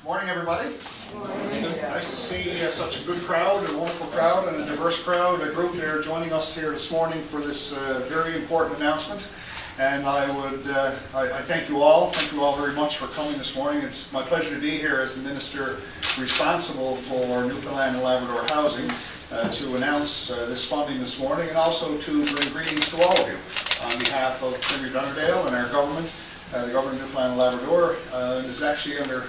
Morning, everybody. Morning. Nice to see such a good crowd, a wonderful crowd, and a diverse crowd, a group there joining us here this morning for this very important announcement. And I thank you all. Thank you all very much for coming this morning. It's my pleasure to be here as the minister responsible for Newfoundland and Labrador housing to announce this funding this morning, and also to bring greetings to all of you on behalf of Premier Dunnerdale and our government. The government of Newfoundland and Labrador is actually under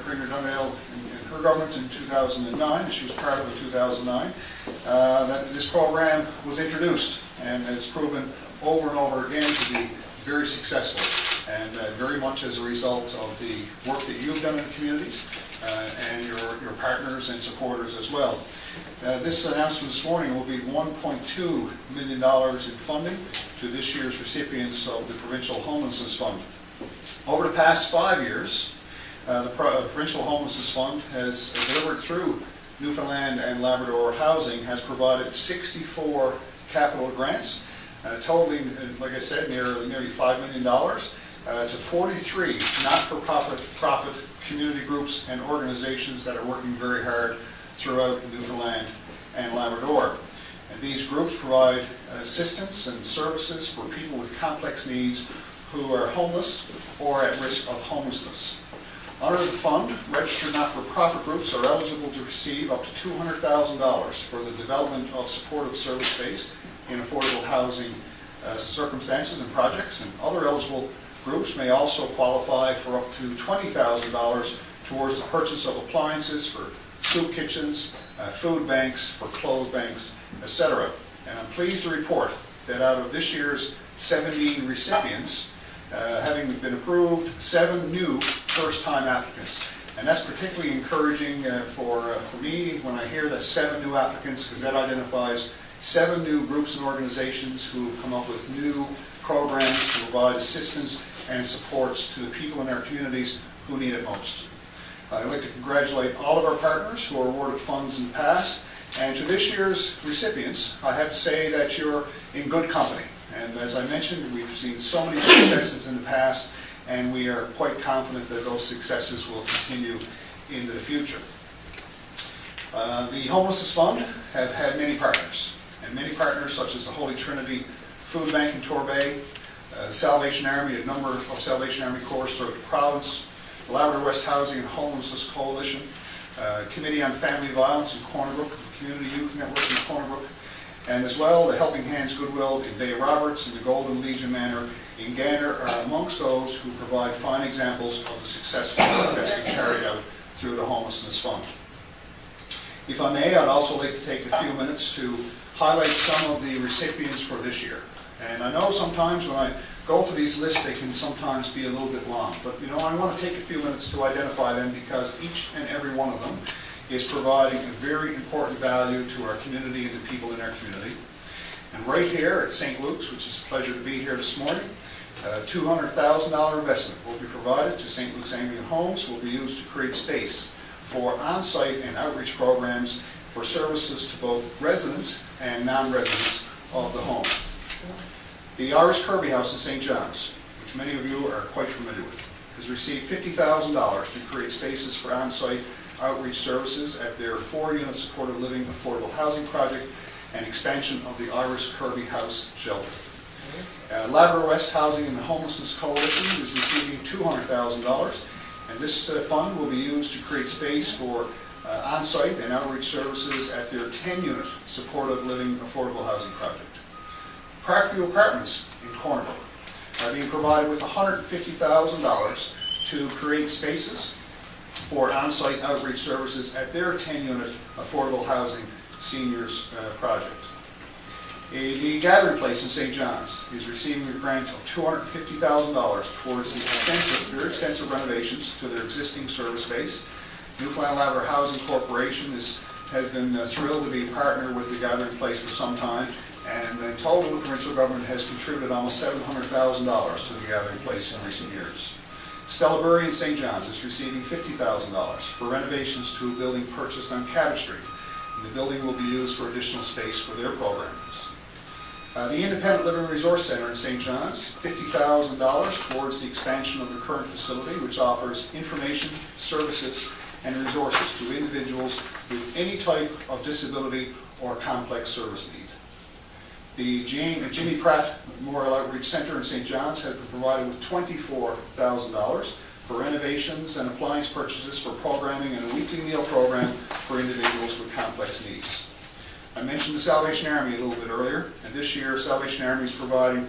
Premier Dunnerdale in her government in 2009. She was part of it in 2009. That this program was introduced and has proven over and over again to be very successful, and very much as a result of the work that you've done in the communities and your partners and supporters as well. This announcement this morning will be $1.2 million in funding to this year's recipients of the Provincial Homelessness Fund. Over the past 5 years, the Provincial Homelessness Fund has delivered through Newfoundland and Labrador Housing, has provided 64 capital grants, totaling, like I said, nearly $5 million to 43 not-for-profit community groups and organizations that are working very hard throughout Newfoundland and Labrador. And these groups provide assistance and services for people with complex needs who are homeless or at risk of homelessness. Under the fund, registered not-for-profit groups are eligible to receive up to $200,000 for the development of supportive service space in affordable housing circumstances and projects, and other eligible groups may also qualify for up to $20,000 towards the purchase of appliances for soup kitchens, food banks, for clothes banks, etc. And I'm pleased to report that out of this year's 17 recipients, having been approved, 7 new first-time applicants. And that's particularly encouraging for me when I hear that 7 new applicants, because that identifies 7 new groups and organizations who have come up with new programs to provide assistance and supports to the people in our communities who need it most. I'd like to congratulate all of our partners who are awarded funds in the past, and to this year's recipients, I have to say that you're in good company. And as I mentioned, we've seen so many successes in the past, and we are quite confident that those successes will continue into the future. The Homelessness Fund have had many partners, and many partners such as the Holy Trinity Food Bank in Torbay, the Salvation Army, a number of Salvation Army Corps throughout the province, the Labrador West Housing and Homelessness Coalition, Committee on Family Violence in Corner Brook, Community Youth Network in Corner Brook, and as well the Helping Hands Goodwill in Bay Roberts and the Golden Legion Manor in Gander are amongst those who provide fine examples of the successful work that's been carried out through the Homelessness Fund. If I may, I'd also like to take a few minutes to highlight some of the recipients for this year. And I know sometimes when I go through these lists, they can sometimes be a little bit long, but you know, I want to take a few minutes to identify them because each and every one of them is providing a very important value to our community and the people in our community. And right here at St. Luke's, which is a pleasure to be here this morning, a $200,000 investment will be provided to St. Luke's Anglican Homes, will be used to create space for on-site and outreach programs for services to both residents and non-residents of the home. The Irish Kirby House in St. John's, which many of you are quite familiar with, has received $50,000 to create spaces for on-site outreach services at their 4-unit supported living affordable housing project and expansion of the Irish Kirby House shelter. Labrador West Housing and the Homelessness Coalition is receiving $200,000, and this fund will be used to create space for on-site and outreach services at their 10-unit supportive living affordable housing project. Parkview Apartments in Corner Brook are being provided with $150,000 to create spaces for on-site outreach services at their 10-unit affordable housing seniors project. The Gathering Place in St. John's is receiving a grant of $250,000 towards the very extensive renovations to their existing service space. Newfoundland Labrador Housing Corporation has been thrilled to be a partner with the Gathering Place for some time, and in total the provincial government has contributed almost $700,000 to the Gathering Place in recent years. Stella Burry in St. John's is receiving $50,000 for renovations to a building purchased on Cabot Street. And the building will be used for additional space for their programs. The Independent Living Resource Center in St. John's, $50,000 towards the expansion of the current facility, which offers information, services, and resources to individuals with any type of disability or complex service need. The Jimmy Pratt Memorial Outreach Center in St. John's has been provided with $24,000 for renovations and appliance purchases for programming and a weekly meal program for individuals with complex needs. I mentioned the Salvation Army a little bit earlier, and this year Salvation Army is providing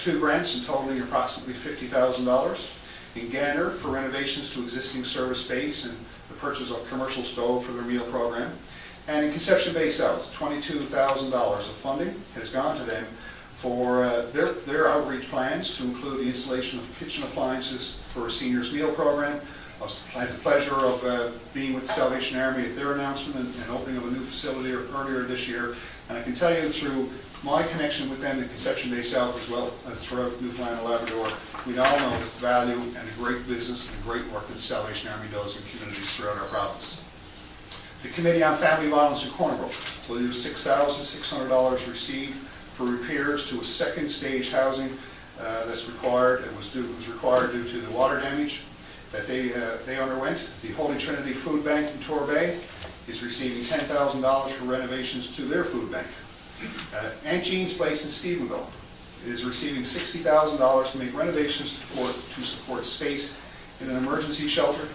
2 grants and totaling approximately $50,000. In Gander for renovations to existing service space and the purchase of commercial stove for their meal program. And in Conception Bay South, $22,000 of funding has gone to them for their outreach plans to include the installation of kitchen appliances for a seniors meal program. I had the pleasure of being with the Salvation Army at their announcement and opening of a new facility earlier this year. And I can tell you through my connection with them in Conception Bay South as well as throughout Newfoundland and Labrador, we all know the value and the great business and the great work that the Salvation Army does in communities throughout our province. The Committee on Family Violence in Cornerbrook will use $6,600 received for repairs to a second stage housing that's required. It was required due to the water damage that they underwent. The Holy Trinity Food Bank in Torbay is receiving $10,000 for renovations to their food bank. Aunt Jean's Place in Stephenville is receiving $60,000 to make renovations to support space in an emergency shelter.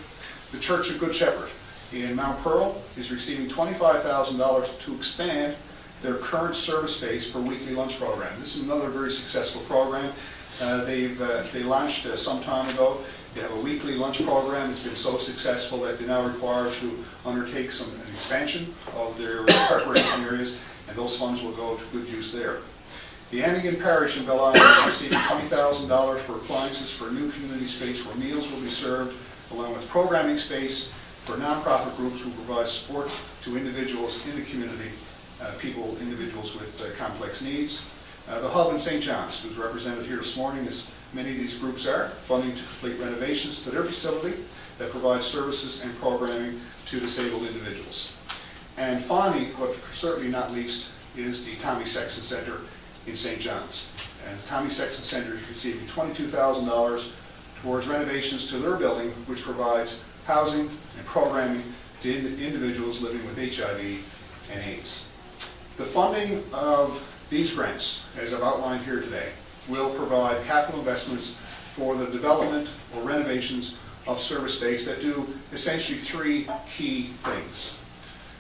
The Church of Good Shepherd in Mount Pearl is receiving $25,000 to expand their current service space for weekly lunch program. This is another very successful program. They launched some time ago. They have a weekly lunch program. It's been so successful that they're now required to undertake an expansion of their preparation areas, and those funds will go to good use there. The Annigan Parish in Belle Isle is receiving $20,000 for appliances for a new community space where meals will be served, along with programming space for nonprofit groups who provide support to individuals in the community, individuals with complex needs. The Hub in St. John's, who's represented here this morning, as many of these groups are, funding to complete renovations to their facility that provides services and programming to disabled individuals. And finally, but certainly not least, is the Tommy Sexton Center in St. John's. And the Tommy Sexton Center is receiving $22,000 towards renovations to their building, which provides housing and programming to individuals living with HIV and AIDS. The funding of these grants, as I've outlined here today, will provide capital investments for the development or renovations of service space that do essentially 3 key things.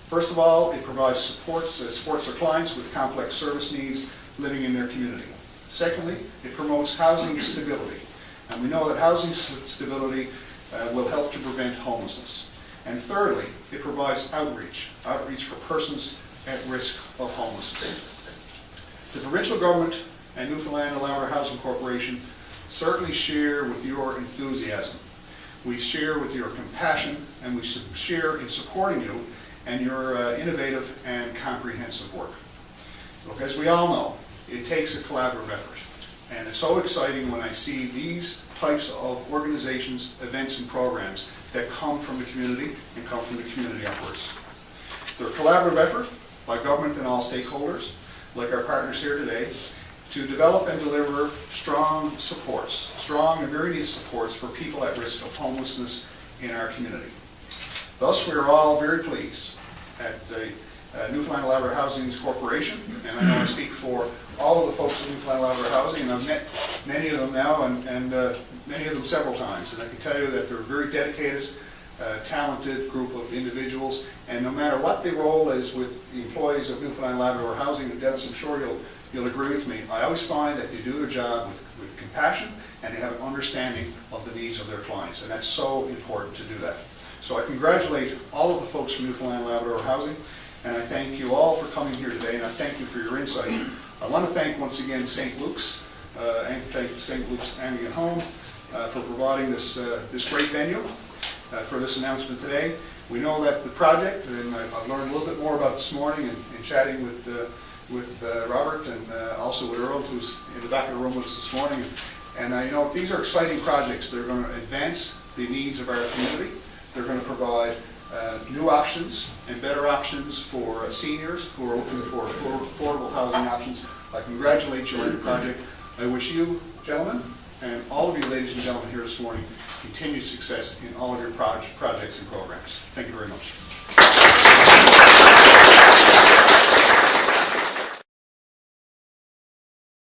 First of all, it provides supports their clients with complex service needs living in their community. Secondly, it promotes housing stability. And we know that housing stability will help to prevent homelessness. And thirdly, it provides outreach for persons at risk of homelessness. The provincial government and Newfoundland and Labrador Housing Corporation certainly share with your enthusiasm. We share with your compassion, and we share in supporting you and your innovative and comprehensive work. Look, as we all know, it takes a collaborative effort. And it's so exciting when I see these types of organizations, events, and programs that come from the community and come from the community upwards. They're a collaborative effort by government and all stakeholders, like our partners here today, to develop and deliver strong supports, strong and very needed supports for people at risk of homelessness in our community. Thus, we are all very pleased at Newfoundland and Labrador Housing Corporation, and I know I speak for all of the folks in Newfoundland and Labrador Housing, and I've met many of them now, and many of them several times, and I can tell you that they're a very dedicated, talented group of individuals, and no matter what their role is with the employees of Newfoundland and Labrador Housing, and Dennis, I'm sure you'll agree with me, I always find that they do their job with compassion, and they have an understanding of the needs of their clients, and that's so important to do that. So I congratulate all of the folks from Newfoundland and Labrador Housing, and I thank you all for coming here today, and I thank you for your insight. I want to thank once again St. Luke's, and thank St. Luke's Anglican Home for providing this great venue for this announcement today. We know that the project, and I've learned a little bit more about this morning in chatting with Robert and also with Earl, who's in the back of the room with us this morning. And I know these are exciting projects. They're going to advance the needs of our community. They're going to provide new options and better options for seniors who are looking for affordable housing options, I congratulate you on your project. I wish you, gentlemen, and all of you ladies and gentlemen here this morning, continued success in all of your projects and programs. Thank you very much.